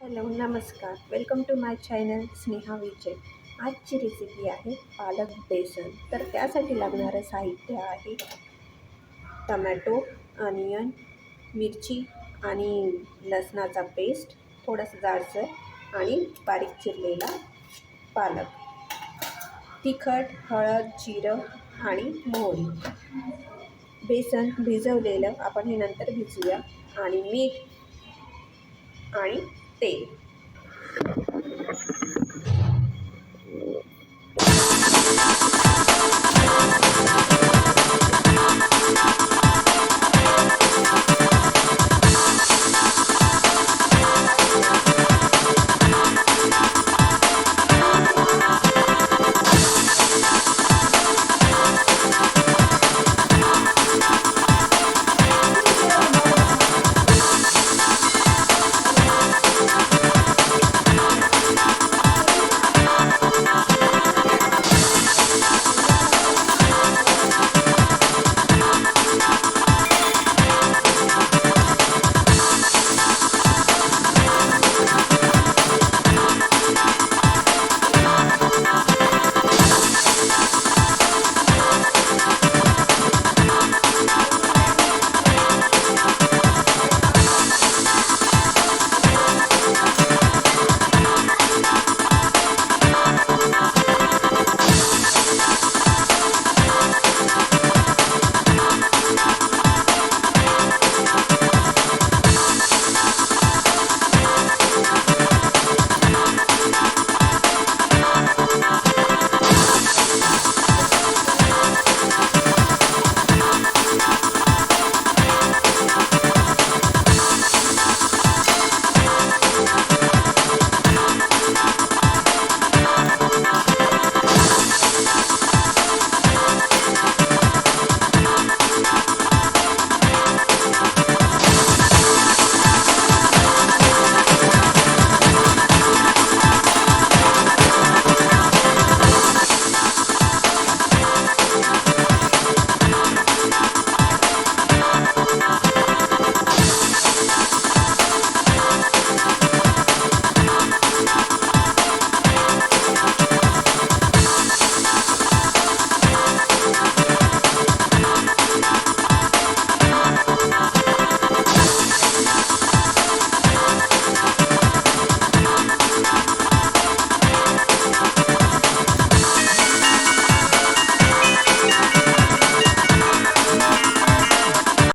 Hello नमस्कार, welcome to my channel Sneha Vijay. आजची recipe आहे पालक बेसन. तर त्यासाठी लागणारं साहित्य आहे टमॅटो, अनियन, मिरची आणि लसणाचा पेस्ट, थोडंसं जाडसर आणि बारीक चिरलेला पालक, तिखट, हळद, जिरं आणि मोहरी. बेसन भिजवलेलं आपण हे नंतर भिजूया, आणि मीठ आणि तेल.